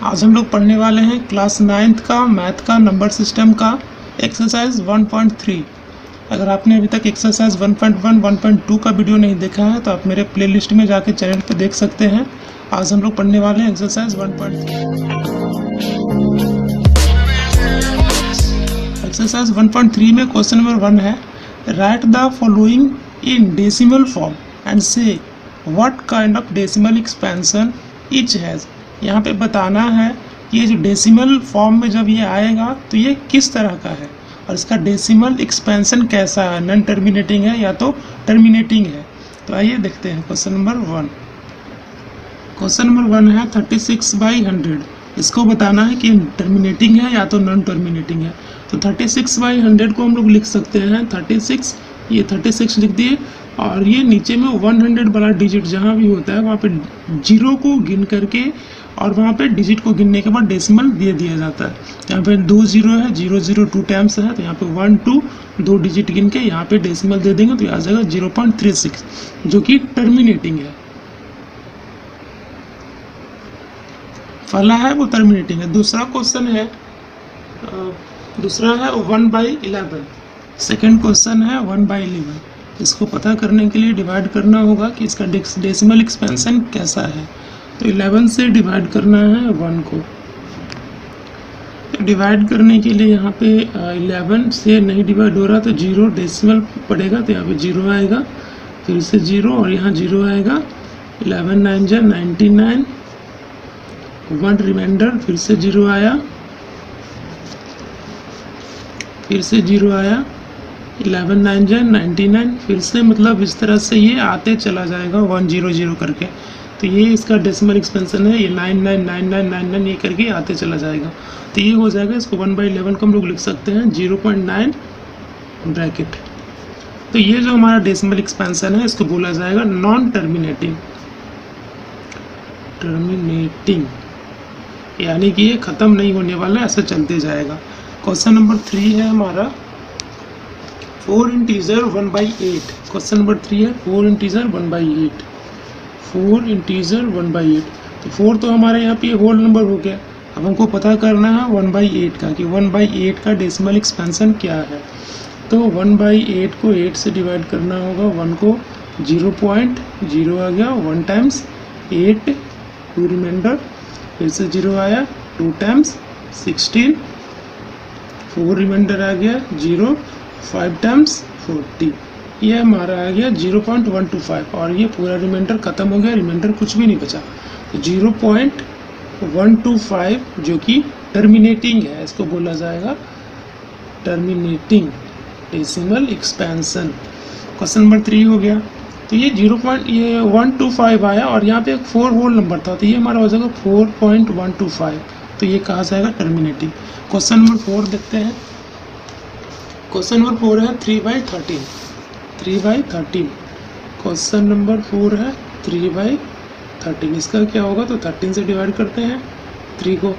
आज हम लोग पढ़ने वाले हैं क्लास 9th का मैथ का नंबर सिस्टम का एक्सरसाइज 1.3। अगर आपने अभी तक एक्सरसाइज 1.1, 1.2 का वीडियो नहीं देखा है तो आप मेरे प्लेलिस्ट में जाके चैनल पर देख सकते हैं। आज हम लोग पढ़ने वाले हैं एक्सरसाइज 1.3। एक्सरसाइज 1.3 में क्वेश्चन नंबर 1 है, write the following in decimal form and say what kind of decimal expansion each has. यहाँ पे बताना है कि ये जो डेसिमल फॉर्म में जब ये आएगा तो ये किस तरह का है और इसका डेसिमल एक्सपेंशन कैसा है, नॉन टर्मिनेटिंग है या तो टर्मिनेटिंग है। तो आइए देखते हैं क्वेश्चन नंबर 1। क्वेश्चन नंबर 1 है 36/100। इसको बताना है कि टर्मिनेटिंग है या तो नॉन टर्मिनेटिंग है। तो 36/100 को हम लोग लिख सकते हैं 36, ये 36 लिख दिए और ये नीचे में 100 वाला डिजिट जहाँ भी होता है वहाँ पे जीरो को गिन करके और वहाँ पे डिजिट को गिनने के बाद डेसिमल दे दिया जाता है। यहाँ पे 2 जीरो है, 0 0 2 टाइम्स है, तो यहाँ पे 1 2 2 डिजिट गिन के यहाँ पे डेसिमल दे देंगे तो आ जाएगा 0.36 जो कि टर्मिनेटिंग है। पहला है वो टर्मिनेटिंग है। दूसरा क्वेश्चन है 1/11। सेकेंड क्वेश्चन है 1/11। इसको पता करने के लिए डिवाइड करना होगा कि इसका डेसिमल एक्सपेंशन कैसा है। तो 11 से डिवाइड करना है 1 को। तो डिवाइड करने के लिए यहाँ पे 11 से नहीं डिवाइड हो रहा तो 0 डेसिमल पड़ेगा तो यहाँ पे 0 आएगा, फिर से 0 और यहाँ 0 आएगा। 11 9 जा 99, 1 रिमाइंडर, फिर से 0 आया, फिर से 0 आया। 11 9 जा 99, फिर से मतलब इस तरह से ये आते चला जाएगा 1 0 0 करके। तो ये इसका डेसिमल एक्सपेंशन है, ये 999999 ये करके आते चला जाएगा। तो ये हो जाएगा, इसको 1/11 को हम लोग लिख सकते हैं 0.9 ब्रैकेट। तो ये जो हमारा डेसिमल एक्सपेंशन है इसको बोला जाएगा नॉन टर्मिनेटिंग। टर्मिनेटिंग यानी कि ये ख़त्म नहीं होने वाला, ऐसे चलते जाएगा। क्वेश्चन नंबर 3 है हमारा 4 इंटीजर 1/8। क्वेश्चन नंबर 3 है 4 इंटीजर 1/8। 4 इंटीजर 1/8। तो 4 तो हमारे यहाँ पे होल नंबर हो गया। अब हमको पता करना है 1/8 का कि 1/8 का डेसिमल एक्सपेंशन क्या है। तो 1/8 को 8 से डिवाइड करना होगा। 1 को 0.0 आ गया, 1 टाइम्स 8, 2 रिमाइंडर, फिर से 0 आया, 2 टाइम्स 16, 4 रिमाइंडर आ गया 0, 5 टाइम्स 40, ये हमारा आ गया 0.125 और ये पूरा रिमाइंडर ख़त्म हो गया, रिमाइंडर कुछ भी नहीं बचा। तो 0.125 जो कि टर्मिनेटिंग है, इसको बोला जाएगा terminating decimal expansion. Question number 3 हो गया। तो ये 125 आया और यहाँ पे एक 4 होल नंबर था तो ये हमारा हो जाएगा 4.125। तो ये कहा जाएगा टर्मिनेटिंग। क्वेश्चन नंबर 4 देखते हैं। क्वेश्चन नंबर 4 है 3/13। 3/13 क्वेश्चन नंबर 4 है 3/13। इसका क्या होगा तो 13 से डिवाइड करते हैं 3 को।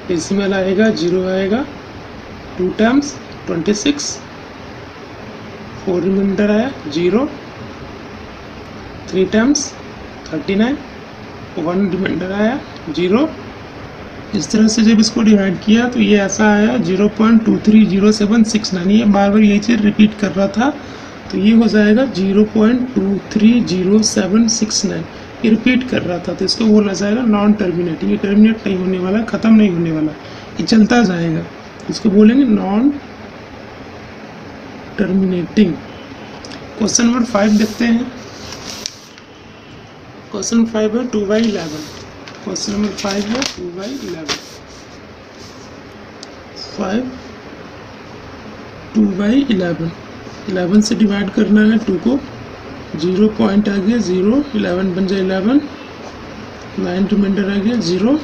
डेसिमल आएगा 0 आएगा, 2 टाइम्स 26, 4 रिमाइंडर आया 0, 3 टाइम्स 39, 1 रिमाइंडर आया 0। इस तरह से जब इसको डिवाइड किया तो ये ऐसा आया 0.230769। ये बार बार यही चीज़ रिपीट कर रहा था तो ये हो जाएगा 0.230769। ये रिपीट कर रहा था तो इसको बोला जाएगा नॉन टर्मिनेटिंग। ये टर्मिनेट नहीं होने वाला, ख़त्म नहीं होने वाला, ये चलता जाएगा। इसको बोलेंगे नॉन टर्मिनेटिंग। क्वेश्चन नंबर 5 देखते हैं। क्वेश्चन नंबर 5 है 2/11। क्वेश्चन नंबर 5 है 2/11। 5 2/11। 11 से डिवाइड करना है 2 को। 0 पॉइंट आ गया 0, 11 बन जाए 11, 9 रिमाइंडर आ गया 0,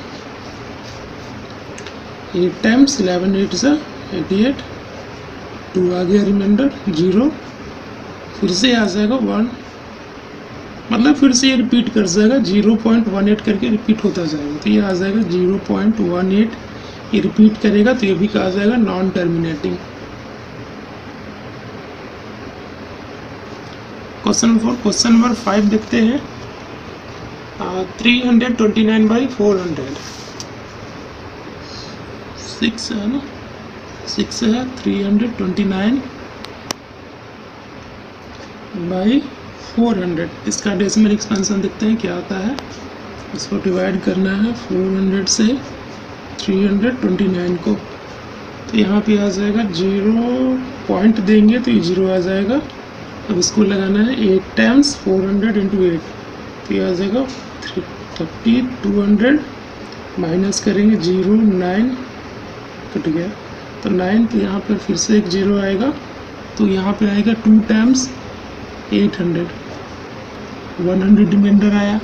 8 टाइम्स 11 8 से 88, 2 आ गया रिमाइंडर 0, फिर से आ जाएगा 1, मतलब फिर से ये रिपीट कर जाएगा 0.18 करके रिपीट होता जाएगा। तो ये आ जाएगा 0.18, ये रिपीट करेगा तो ये भी कहा जाएगा नॉन टर्मिनेटिंग। क्वेश्चन नंबर 5 देखते हैं। 329/400 6 है ना, 6 है 329/400। इसका डेसिमल एक्सपेंशन देखते हैं क्या आता है। इसको डिवाइड करना है 400 से 329 को, तो यहाँ पे आ जाएगा 0 पॉइंट देंगे तो ये 0 आ जाएगा। अब इसको लगाना है 8 टाइम्स 400 × 8, तो ये आ जाएगा 3200 माइनस करेंगे 0 9 कट गया तो 9, तो यहाँ पर फिर से एक 0 आएगा, तो यहाँ पे आएगा 2 टाइम्स 800 100 रिमाइंडर आया।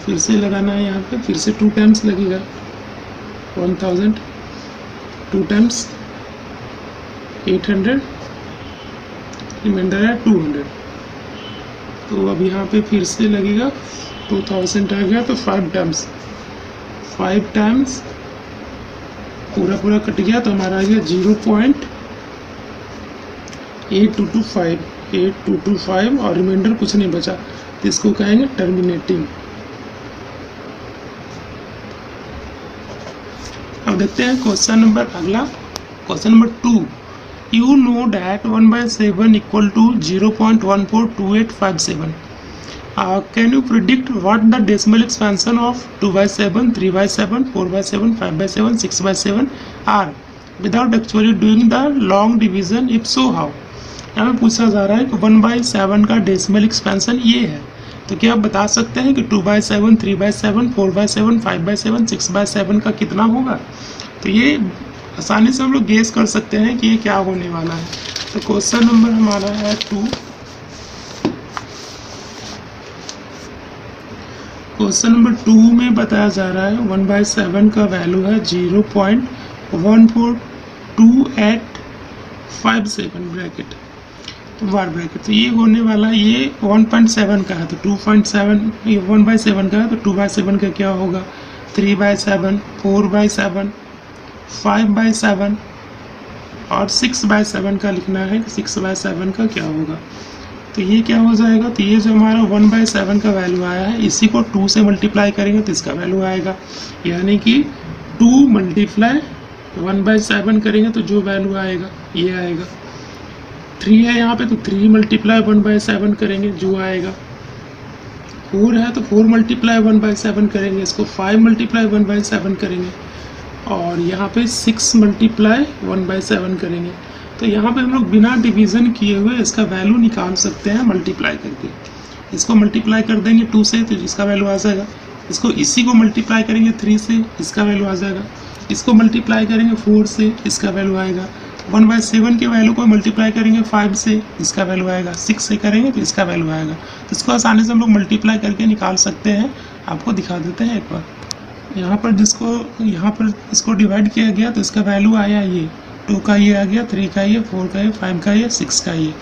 फिर से लगाना है यहाँ पे, फिर से 2 टाइम्स लगेगा 1000, 2 टाइम्स 800 रिमाइंडर है 200। तो अब यहाँ पे फिर से लगेगा 2000 आ गया, तो 5 टाइम्स पूरा कट गया, तो हमारा आ गया 0.8225 और रिमाइंडर कुछ नहीं बचा, तो इसको कहेंगे टर्मिनेटिंग। अब देखते हैं क्वेश्चन नंबर अगला, question number 2। You know that 1/7 equal to 0.142857. Can you predict what the decimal expansion of 2/7, 3/7, 4/7, 5/7, 6/7 are without actually doing the long division? If so, how? यहाँ पे पूछा जा रहा है कि 1/7 का डेसिमल एक्सपेंशन ये है, तो क्या आप बता सकते हैं कि 2/7, 3/7, 4/7, 5/7, 6/7 का कितना होगा? तो ये आसानी से हम लोग गेस कर सकते हैं कि ये क्या होने वाला है। तो क्वेश्चन नंबर हमारा है 2। क्वेश्चन नंबर 2 में बताया जा रहा है 1/7 का वैल्यू है 0.14287 ब्रैकेट, तो बार ब्रैकेट, तो ये होने वाला है, ये 1.7 का है तो 2.7, ये 1/7 का है तो 2/7 का क्या होगा 3/7, 4/7, 5/7 और 6/7 का लिखना है, 6/7 का क्या होगा। तो ये क्या हो जाएगा, तो ये जो हमारा 1/7 का वैल्यू आया है, इसी को 2 से मल्टीप्लाई करेंगे तो इसका वैल्यू आएगा, यानी कि 2 × 1/7 करेंगे तो जो वैल्यू आएगा ये आएगा। 3 है यहाँ पे तो 3 × 1/7 करेंगे जो आएगा। 4 है तो 4 × 1/7 करेंगे, इसको 5 × 1/7 करेंगे, और यहाँ पे 6 × 1/7 करेंगे। तो यहाँ पे हम लोग बिना डिवीज़न किए हुए इसका वैल्यू निकाल सकते हैं मल्टीप्लाई करके। इसको मल्टीप्लाई कर देंगे 2 से तो इसका वैल्यू आ जाएगा, इसको इसी को मल्टीप्लाई करेंगे 3 से, इसका वैल्यू आ जाएगा, इसको मल्टीप्लाई करेंगे 4 से, इसका वैल्यू आएगा, 1/7 के वैल्यू को मल्टीप्लाई करेंगे 5 से, इसका वैल्यू आएगा, 6 से करेंगे तो इसका वैल्यू आएगा। तो इसको आसानी से हम लोग मल्टीप्लाई करके निकाल सकते हैं। आपको दिखा देते हैं एक बार, यहाँ पर इसको डिवाइड किया गया तो इसका वैल्यू आया ये 2 का ये आ गया, 3 का ये, 4 का ये, 5 का ये, 6 का ये।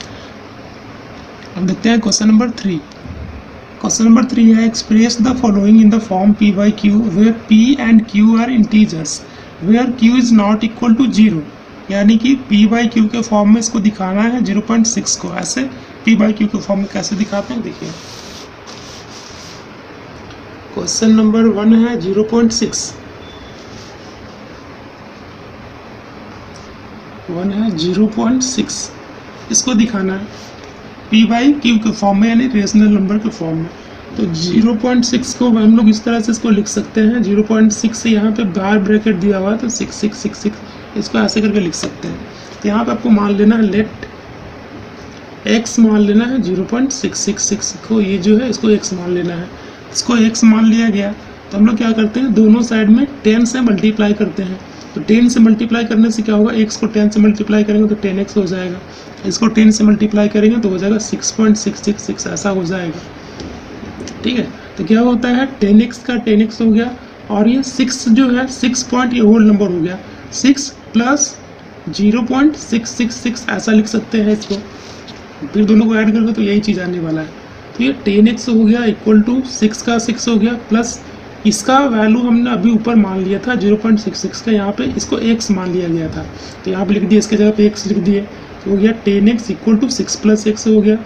अब देखते हैं क्वेश्चन नंबर 3। क्वेश्चन नंबर 3 है express the following in the form p/q where p and q are integers where q is not equal to 0, यानी कि p/q के फॉर्म में इसको दिखाना है 0.6 को। ऐसे p/q के फॉर्म में कैसे दिखाते हैं देखिए। क्वेश्चन नंबर 1 है 0.6, 1 है 0.6, इसको दिखाना है p/q के फॉर्म में, यानी रेशनल नंबर के फॉर्म में। तो 0.6 को हम लोग इस तरह से इसको लिख सकते हैं, 0.6 से यहाँ पे बार ब्रैकेट दिया हुआ है तो 6666, इसको ऐसे करके लिख सकते हैं। तो यहाँ पे आपको मान लेना है लेट x मान लेना है 0.666 को, ये जो है इसको x मान लेना है, इसको x मान लिया गया तो हम लोग क्या करते हैं दोनों साइड में 10 से मल्टीप्लाई करते हैं। तो 10 से मल्टीप्लाई करने से क्या होगा, x को 10 से मल्टीप्लाई करेंगे तो 10x हो जाएगा, इसको 10 से मल्टीप्लाई करेंगे तो हो जाएगा 6.666, ऐसा हो जाएगा। ठीक है, तो क्या होता है 10x का 10x हो गया, और ये 6 जो है 6 पॉइंट ये होल नंबर हो गया, 6 + 0.666 ऐसा लिख सकते हैं इसको, फिर दोनों को ऐड करके तो यही चीज़ आने वाला है। तो ये 10x हो गया इक्वल टू 6 का 6 हो गया, प्लस इसका वैल्यू हमने अभी ऊपर मान लिया था 0.66 का, यहाँ पे इसको x मान लिया गया था तो यहाँ पे लिख दिया, इसके जगह पे x लिख दिए, तो हो गया 10x इक्वल टू 6 + x हो गया।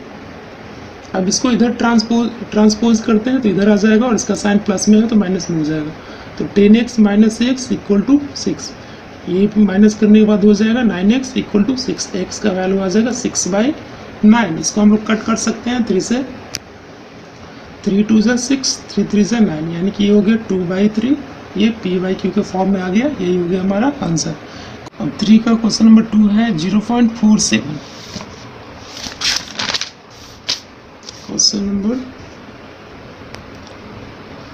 अब इसको इधर ट्रांसपोज करते हैं तो इधर आ जाएगा और इसका साइन प्लस में है तो माइनस में हो जाएगा। तो 10x minus x equal to 6, ये माइनस करने के बाद हो जाएगा 9x इक्वल टू 6, x का वैल्यू आ जाएगा 6/9। इसको हम लोग कट कर सकते हैं 3 से, 3 2 = 6, 3 3 = 9, यानी कि ये हो गया 2/3। ये p/q के फॉर्म में आ गया, यही हो गया हमारा आंसर। अब 3 का क्वेश्चन नंबर 2 है 0.47। क्वेश्चन नंबर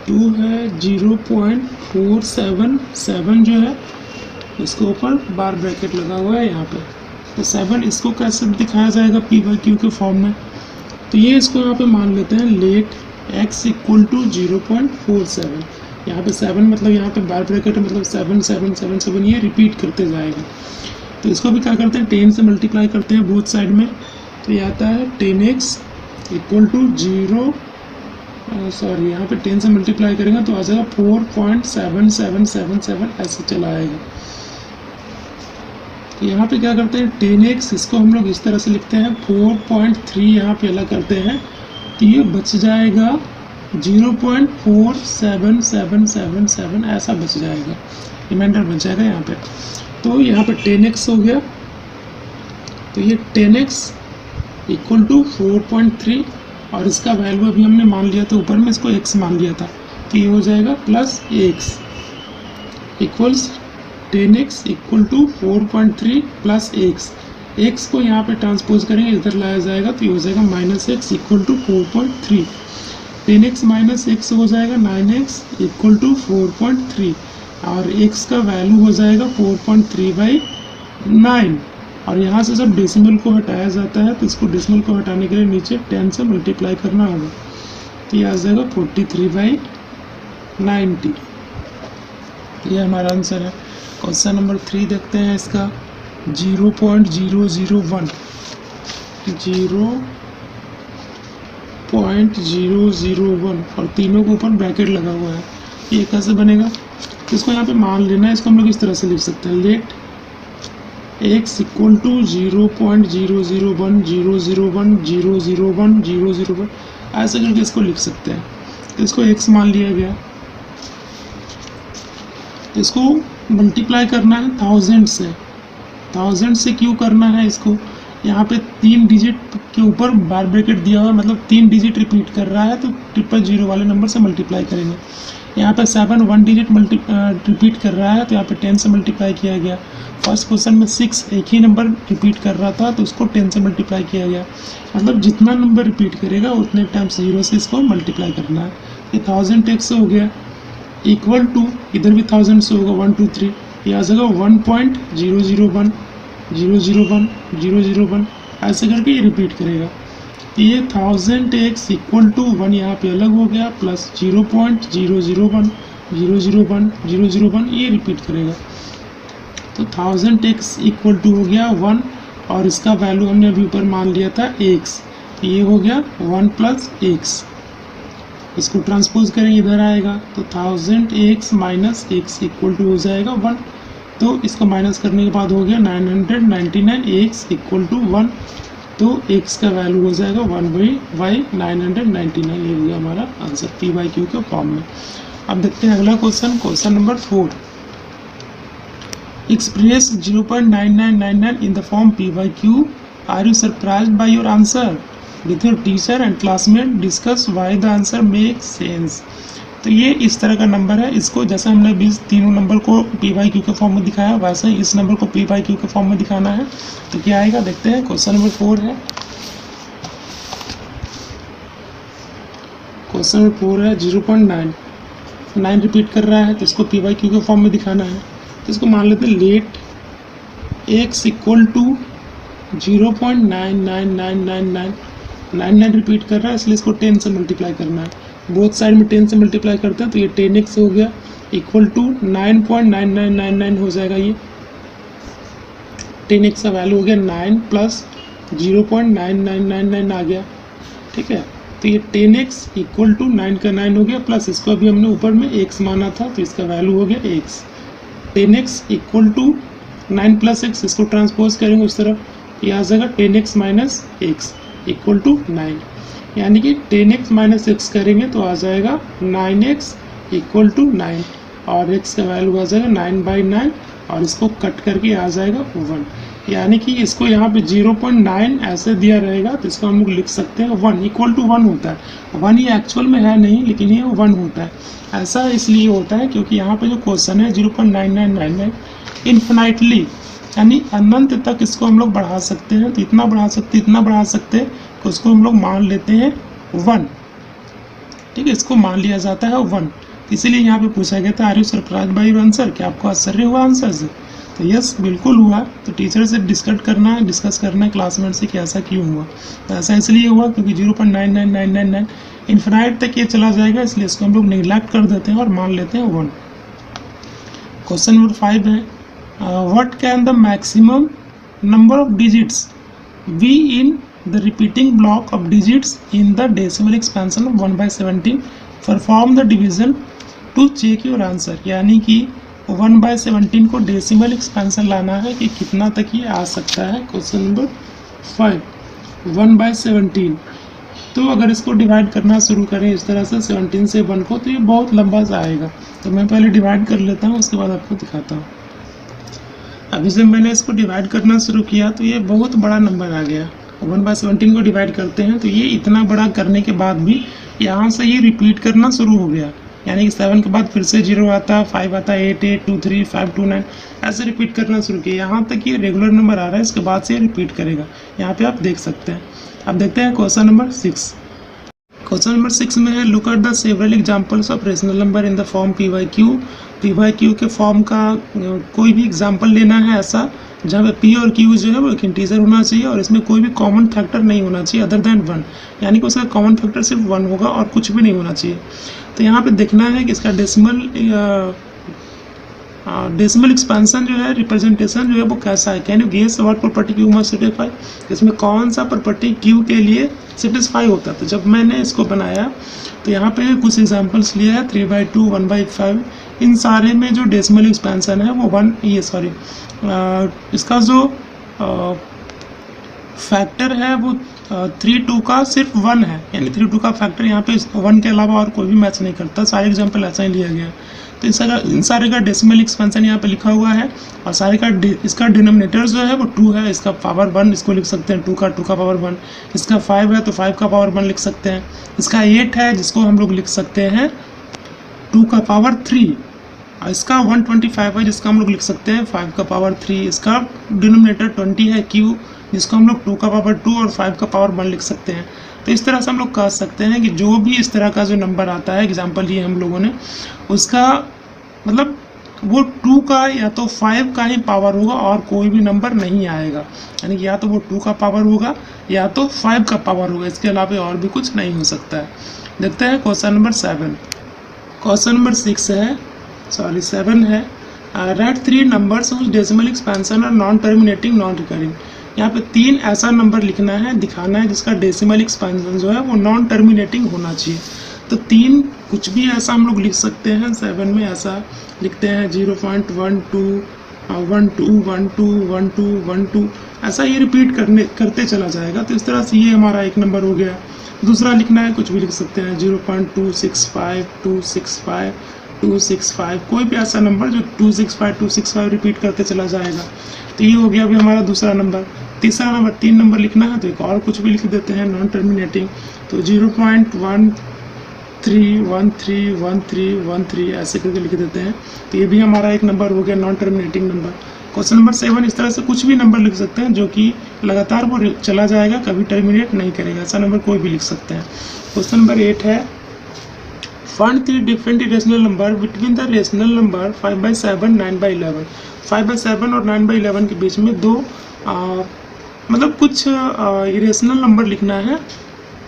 2 है 0.477 जो है इसके ऊपर बार ब्रैकेट लगा हुआ है यहाँ पे। तो 7 इसको कैसे दिखाया जाएगा p/q के फॉर्म में, तो ये इसको यहाँ पे मान लेते हैं लेट x इक्वल टू 0.47। यहाँ पे 7 मतलब यहाँ पे बार ब्रैकेट है, मतलब 7 7 7 7 ये रिपीट करते जाएगा। तो इसको भी क्या करते हैं 10 से मल्टीप्लाई करते हैं बोथ साइड में, तो ये आता है 10x इक्वल टू 0, सॉरी यहाँ पे 10 से मल्टीप्लाई करेंगे तो आ जाएगा 4.7777 ऐसे चला आएगा। तो यहाँ पे क्या करते हैं 10x, इसको हम लोग इस तरह से लिखते हैं 4.3 यहाँ पे अलग करते हैं, तो ये बच जाएगा 0.47777 ऐसा बच जाएगा, रिमाइंडर बच जाएगा यहाँ पे। तो यहाँ पे 10x हो गया, तो ये 10x इक्वल टू 4.3 और इसका वैल्यू अभी हमने मान लिया था ऊपर में, इसको x मान लिया था, तो ये हो जाएगा plus x equals 10x equal to 4.3 plus x को यहाँ पे ट्रांसपोज करेंगे, इधर लाया जाएगा तो ये हो जाएगा minus x equal to 4.3। 10x minus x हो जाएगा 9x इक्वल टू 4.3 और x का वैल्यू हो जाएगा 4.3/9। और यहाँ से जब डेसिमल को हटाया जाता है तो इसको डेसिमल को हटाने के लिए नीचे 10 से मल्टीप्लाई करना होगा, तो ये आ जाएगा 43/90। ये हमारा आंसर है। क्वेश्चन नंबर 3 देखते हैं इसका 0.001 और तीनों के ऊपर ब्रैकेट लगा हुआ है, ये कैसे बनेगा, तो इसको यहाँ पे मान लेना है। इसको हम लोग इस तरह से लिख सकते हैं लेट x इक्वल टू 0.001001001 ऐसे करके इसको लिख सकते हैं। तो इसको x मान लिया गया, तो इसको मल्टीप्लाई करना है 1000 से। 1000 से क्यों करना है इसको, यहाँ पे 3 डिजिट के ऊपर बार ब्रैकेट दिया हुआ है, मतलब 3 डिजिट रिपीट कर रहा है, तो 000 वाले नंबर से मल्टीप्लाई करेंगे। यहाँ पे 7 1 डिजिट रिपीट कर रहा है, तो यहाँ पे 10 से मल्टीप्लाई किया गया। फर्स्ट क्वेश्चन में 6 एक ही नंबर रिपीट कर रहा था, तो उसको 10 से मल्टीप्लाई किया गया। मतलब जितना नंबर रिपीट करेगा उतने टाइम्स 0 से इसको मल्टीप्लाई करना है। ये 1000x हो गया इक्वल टू, इधर भी 1000 से होगा 1 2 3, ये आ जाएगा 1.001 001 001 ऐसे करके ये रिपीट करेगा। ये 1000x इक्वल टू 1 यहाँ पे अलग हो गया प्लस 0.001 001 001 ये रिपीट करेगा। तो 1000x इक्वल टू हो गया 1 और इसका वैल्यू हमने अभी ऊपर मान लिया था x, ये हो गया 1 प्लस x। इसको ट्रांसपोज करेंगे इधर आएगा तो 1000x minus x equal to हो जाएगा 1। तो इसको माइनस करने के बाद हो गया 999x इक्वल टू 1, तो x का वैल्यू हो जाएगा 1/999। ये हो गया हमारा आंसर p/q के फॉर्म में। अब देखते हैं अगला question, question number 4। Express 0.9999 in the form p/q. Are you surprised by your answer? With your teacher and classmate discuss why the answer makes sense. तो ये इस तरह का नंबर है, इसको जैसे हमने 20 तीनों नंबर को p/q के फॉर्म में दिखाया वैसे ही इस नंबर को p/q के फॉर्म में दिखाना है। तो क्या आएगा देखते हैं। क्वेश्चन नंबर 4 है, क्वेश्चन नंबर 4 है 0.9 रिपीट कर रहा है, तो इसको p/q के फॉर्म में दिखाना है। तो इसको मान लेते हैं let x equal to 0.99999 repeat कर रहा है, इसलिए इसको 10 से मल्टीप्लाई करना है। बोथ साइड में 10 से मल्टीप्लाई करते हैं तो ये 10x हो गया इक्वल टू 9.9999 हो जाएगा। ये 10x का वैल्यू हो गया 9 प्लस 0.9999 आ गया, ठीक है। तो ये 10x इक्वल टू 9 का 9 हो गया प्लस इसको अभी हमने ऊपर में x माना था तो इसका वैल्यू हो गया x। 10x equal to 9 plus x, इसको ट्रांसपोज करेंगे उस तरफ, ये आ जाएगा 10x minus x equal to 9। यानी कि 10x माइनस एक्स करेंगे तो आ जाएगा 9x इक्वल टू 9 और x का वैल्यू आ जाएगा 9/9 और इसको कट करके आ जाएगा 1, यानी कि इसको यहाँ पे 0.9 ऐसे दिया रहेगा तो इसको हम लोग लिख सकते हैं 1 इक्वल टू 1 होता है। 1 ये एक्चुअल में है नहीं, लेकिन ये 1 होता है। ऐसा इसलिए होता है क्योंकि यहाँ पे जो क्वेश्चन है 0.9999 इन्फिनाइटली यानी अनंत तक इसको हम लोग बढ़ा सकते हैं, तो इतना बढ़ा सकते हैं तो उसको हम लोग मान लेते हैं 1। ठीक है, इसको मान लिया जाता है 1। इसीलिए यहाँ पे पूछा गया था are you surprise by your answer, क्या आपको आश्चर्य हुआ आंसर से? तो यस बिल्कुल हुआ। तो टीचर से डिस्कस करना है क्लासमेट से कि ऐसा क्यों हुआ। तो ऐसा इसलिए हुआ क्योंकि 0.99999 इन्फिनाइट तक ये चला जाएगा, इसलिए इसको हम लोग निगलेक्ट कर देते हैं और मान लेते हैं 1। क्वेश्चन नंबर 5 है what can the maximum number of digits be in the repeating block of digits in the decimal expansion of 1/17 perform the division to check your answer. यानी कि 1/17 को डेसिमल एक्सपेंशन लाना है कि कितना तक ये आ सकता है। क्वेश्चन नंबर 5 1/17, तो अगर इसको डिवाइड करना शुरू करें इस तरह से 17 से 1 को, तो ये बहुत लंबा सा आएगा। तो मैं पहले डिवाइड कर लेता हूँ, उसके बाद आपको दिखाता हूँ। अभी जब मैंने इसको डिवाइड करना शुरू किया तो ये बहुत बड़ा नंबर आ गया। 1/17 को डिवाइड करते हैं तो ये इतना बड़ा करने के बाद भी यहाँ से ये रिपीट करना शुरू हो गया, यानी कि 7 के बाद फिर से 0 आता, 5 आता, 8 8 2 3 5 2 9 ऐसे रिपीट करना शुरू किया। यहाँ तक ये रेगुलर नंबर आ रहा है, इसके बाद से ये रिपीट करेगा। यहाँ पे आप देख सकते हैं। अब देखते हैं क्वेश्चन नंबर 6। क्वेश्चन नंबर 6 में है look at the several examples of rational number in the form p q के फॉर्म का कोई भी एग्जांपल लेना है ऐसा जहाँ पे पी और क्यू जो है वो एक इंटीजर होना चाहिए और इसमें कोई भी कॉमन फैक्टर नहीं होना चाहिए अदर देन 1, यानी कि उसका कॉमन फैक्टर सिर्फ 1 होगा और कुछ भी नहीं होना चाहिए। तो यहाँ पे देखना है कि इसका डेसिमल एक्सपेंशन जो है, रिप्रेजेंटेशन जो है वो कैसा है। Can you guess what property q must satisfy, इसमें कौन सा प्रॉपर्टी क्यू के लिए सेटिस्फाई होता है। तो जब मैंने इसको बनाया तो यहाँ पे कुछ एग्जांपल्स लिया है 3/2 1/5, इन सारे में जो डेसिमल एक्सपेंशन है वो इसका जो फैक्टर है वो 3/2 का सिर्फ 1 है, यानी 3/2 का फैक्टर यहाँ पे 1 के अलावा और कोई भी मैच नहीं करता। सारे एग्जांपल ऐसा ही लिया गया। तो इन सारे का डेसिमल एक्सपेंशन यहाँ पे लिखा हुआ है और सारे का इसका डिनोमिनेटर जो है वो 2 है, इसका पावर 1 इसको लिख सकते हैं, 2 का पावर 1। इसका 5 है तो 5 का पावर 1 लिख सकते हैं। इसका 8 है जिसको हम लोग लिख सकते हैं 2 का पावर 3। इसका 125 है जिसका हम लोग लिख सकते हैं 5 का पावर 3। इसका डिनोमिनेटर 20 है क्यू, जिसको हम लोग 2 का पावर 2 और 5 का पावर 1 लिख सकते हैं। तो इस तरह से हम लोग कह सकते हैं कि जो भी इस तरह का जो नंबर आता है, एग्जांपल लिए हम लोगों ने, उसका मतलब वो 2 का या तो 5 का ही पावर होगा और कोई भी नंबर नहीं आएगा, यानी कि या तो वो 2 का पावर होगा या तो 5 का पावर होगा, इसके अलावा और भी कुछ नहीं हो सकता है। देखते हैं क्वेश्चन नंबर 7। क्वेश्चन नंबर 7 है write 3 numbers whose decimal expansion और नॉन टर्मिनेटिंग नॉन रिकरिंग। यहाँ पे 3 ऐसा नंबर लिखना है, दिखाना है जिसका डेसिमल एक्सपेंशन जो है वो नॉन टर्मिनेटिंग होना चाहिए। तो 3 कुछ भी ऐसा हम लोग लिख सकते हैं। 7 में ऐसा लिखते हैं 0.12 12 12 12 12, ऐसा ये रिपीट करते चला जाएगा। तो इस तरह से ये हमारा एक नंबर हो गया। दूसरा लिखना है, कुछ भी लिख सकते हैं 0.265 265 265, कोई भी ऐसा नंबर जो 265 रिपीट करते चला जाएगा। तो ये हो गया अभी हमारा दूसरा नंबर। तीसरा नंबर 3 नंबर लिखना है तो एक और कुछ भी लिख देते हैं नॉन टर्मिनेटिंग, तो 0.13131313 ऐसे करके लिख देते हैं। तो ये भी हमारा एक नंबर हो गया non terminating number. Question number 7 इस तरह से कुछ भी नंबर लिख सकते हैं जो कि लगातार वो चला जाएगा, कभी टर्मिनेट नहीं करेगा, ऐसा नंबर कोई भी लिख सकते हैं। क्वेश्चन नंबर 8 है find 3 different irrational number between the rational number 5/7 9/11। 5/7 और 9/11 के बीच में 2 मतलब कुछ इरेशनल नंबर लिखना है,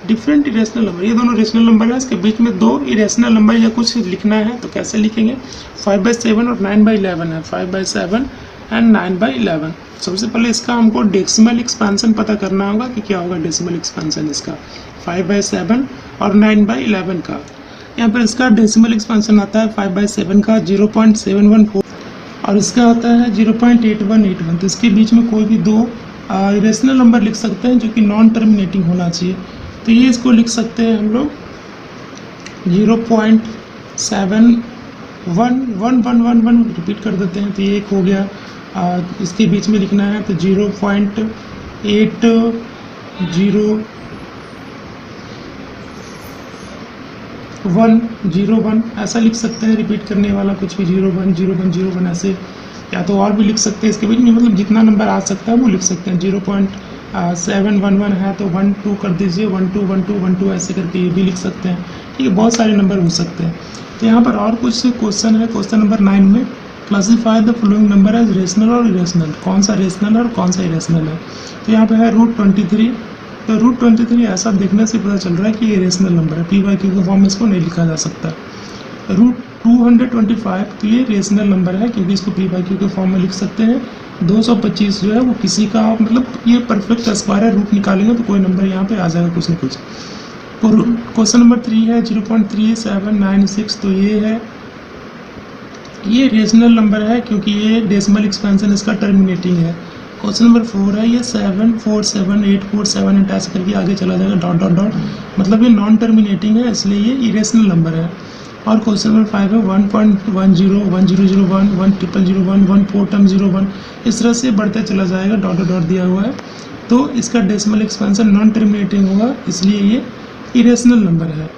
डिफरेंट इरेशनल नंबर। ये दोनों रेशनल नंबर है, इसके बीच में 2 इरेशनल नंबर या कुछ लिखना है। तो कैसे लिखेंगे? 5/7 और 9/11 है, 5/7 एंड 9/11। सबसे पहले इसका हमको डेसिमल एक्सपेंशन पता करना होगा कि क्या होगा डेसिमल एक्सपेंशन इसका 5/7 और 9/11 का। यहाँ पर इसका डेसिमल एक्सपेंशन आता है 5/7 का 0.714 और इसका आता है 0.8181। तो इसके बीच में कोई भी 2 इरेशनल नंबर लिख सकते हैं जो कि नॉन टर्मिनेटिंग होना चाहिए। तो ये इसको लिख सकते हैं हम लोग 0.71111 रिपीट कर देते हैं, तो ये एक हो गया। इसके बीच में लिखना है तो 0.80101 ऐसा लिख सकते हैं, रिपीट करने वाला कुछ भी 010101 ऐसे, या तो और भी लिख सकते हैं इसके बीच में, मतलब जितना नंबर आ सकता है वो लिख सकते हैं। 0.711 है तो 1 2 कर दीजिए, 1 2 1 2 1 2 ऐसे करके ये भी लिख सकते हैं। ठीक है, बहुत सारे नंबर हो सकते हैं। तो यहाँ पर और कुछ क्वेश्चन है। क्वेश्चन नंबर 9 में classify the following number as rational और इरेशनल, कौन सा रेशनल है और कौन सा इरेशनल है। तो यहाँ पे है √23। तो √23 ऐसा देखने से पता चल रहा है कि ये रेशनल नंबर है, p/q के फॉर्म में इसको नहीं लिखा जा सकता। √225 तो ये रेशनल नंबर है क्योंकि इसको p/q के फॉर्म में लिख सकते हैं। 225 जो है वो किसी का, मतलब ये परफेक्ट स्क्वायर है, रूट निकालेंगे तो कोई नंबर यहाँ पे आ जाएगा कुछ न कुछ। क्वेश्चन नंबर 3 है 0.3796, तो ये रेशनल नंबर है क्योंकि ये डेसिमल एक्सपेंशन इसका टर्मिनेटिंग है। क्वेश्चन नंबर 4 है, ये 7478478 ऐसे करके आगे चला जाएगा डॉट डॉट डॉट, मतलब ये नॉन टर्मिनेटिंग है इसलिए ये इरेशनल नंबर है। और क्वेश्चन नंबर 5 है 1.10 1001 10001 1401 इस तरह से बढ़ते चला जाएगा, डॉट डॉट डॉट दिया हुआ है, तो इसका डेसिमल एक्सपेंशन नॉन टर्मिनेटिंग होगा इसलिए ये इरेशनल नंबर है।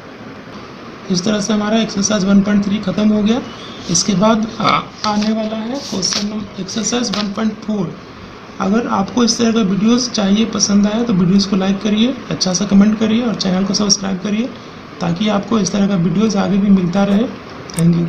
इस तरह से हमारा एक्सरसाइज 1.3 खत्म हो गया। इसके बाद आने वाला है क्वेश्चन नंबर एक्सरसाइज 1.4। अगर आपको इस तरह का वीडियोस चाहिए, पसंद आया तो वीडियोस को लाइक करिए, अच्छा सा कमेंट करिए और चैनल को सब्सक्राइब करिए ताकि आपको इस तरह का वीडियोस आगे भी मिलता रहे। Thank you.